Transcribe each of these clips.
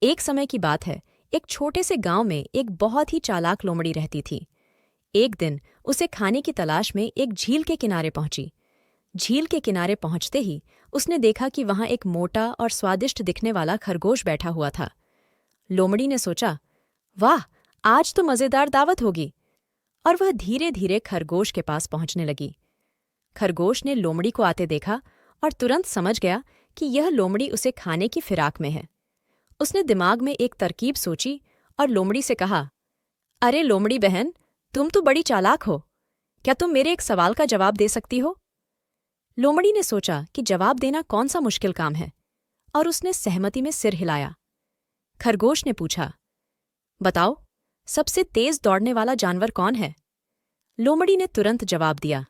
एक समय की बात है। एक छोटे से गांव में एक बहुत ही चालाक लोमड़ी रहती थी। एक दिन उसे खाने की तलाश में एक झील के किनारे पहुंची। झील के किनारे पहुंचते ही उसने देखा कि वहां एक मोटा और स्वादिष्ट दिखने वाला खरगोश बैठा हुआ था। लोमड़ी ने सोचा, वाह, आज तो मजेदार दावत होगी, और वह धीरे धीरे खरगोश के पास पहुंचने लगी। खरगोश ने लोमड़ी को आते देखा और तुरंत समझ गया कि यह लोमड़ी उसे खाने की फिराक में है। उसने दिमाग में एक तरकीब सोची और लोमड़ी से कहा, अरे लोमड़ी बहन, तुम तो बड़ी चालाक हो। क्या तुम मेरे एक सवाल का जवाब दे सकती हो? लोमड़ी ने सोचा कि जवाब देना कौन सा मुश्किल काम है, और उसने सहमति में सिर हिलाया। खरगोश ने पूछा, बताओ, सबसे तेज दौड़ने वाला जानवर कौन है? लोमड़ी ने तुरंत जवाब दिया,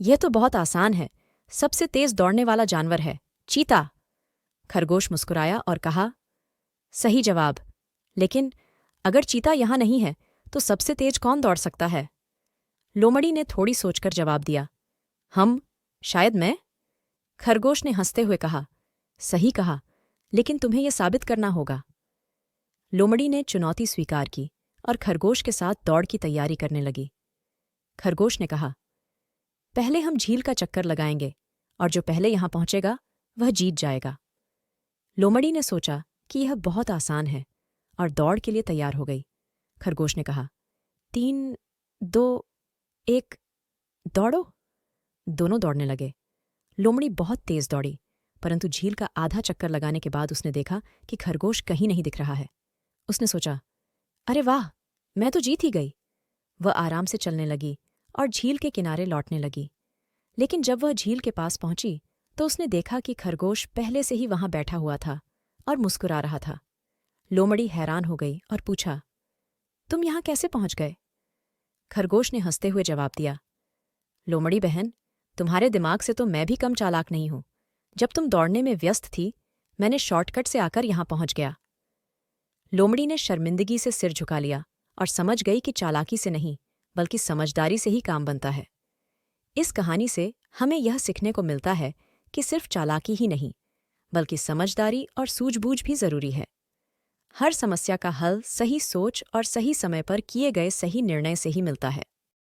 यह तो बहुत आसान है। सबसे तेज दौड़ने वाला जानवर है चीता। खरगोश मुस्कुराया और कहा, सही जवाब, लेकिन अगर चीता यहां नहीं है तो सबसे तेज कौन दौड़ सकता है? लोमड़ी ने थोड़ी सोचकर जवाब दिया, हम, शायद मैं। खरगोश ने हंसते हुए कहा, सही कहा, लेकिन तुम्हें यह साबित करना होगा। लोमड़ी ने चुनौती स्वीकार की और खरगोश के साथ दौड़ की तैयारी करने लगी। खरगोश ने कहा, पहले हम झील का चक्कर लगाएंगे, और जो पहले यहां पहुंचेगा वह जीत जाएगा। लोमड़ी ने सोचा कि यह बहुत आसान है और दौड़ के लिए तैयार हो गई। खरगोश ने कहा, 3, 2, 1, दौड़ो। दोनों दौड़ने लगे। लोमड़ी बहुत तेज दौड़ी, परंतु झील का आधा चक्कर लगाने के बाद उसने देखा कि खरगोश कहीं नहीं दिख रहा है। उसने सोचा, अरे वाह, मैं तो जीत ही गई। वह आराम से चलने लगी और झील के किनारे लौटने लगी। लेकिन जब वह झील के पास पहुंची तो उसने देखा कि खरगोश पहले से ही वहां बैठा हुआ था और मुस्कुरा रहा था। लोमड़ी हैरान हो गई और पूछा, तुम यहां कैसे पहुंच गए? खरगोश ने हंसते हुए जवाब दिया, लोमड़ी बहन, तुम्हारे दिमाग से तो मैं भी कम चालाक नहीं हूं। जब तुम दौड़ने में व्यस्त थी, मैंने शॉर्टकट से आकर यहां पहुंच गया। लोमड़ी ने शर्मिंदगी से सिर झुका लिया और समझ गई कि चालाकी से नहीं, बल्कि समझदारी से ही काम बनता है। इस कहानी से हमें यह सीखने को मिलता है कि सिर्फ चालाकी ही नहीं, बल्कि समझदारी और सूझबूझ भी जरूरी है। हर समस्या का हल सही सोच और सही समय पर किए गए सही निर्णय से ही मिलता है।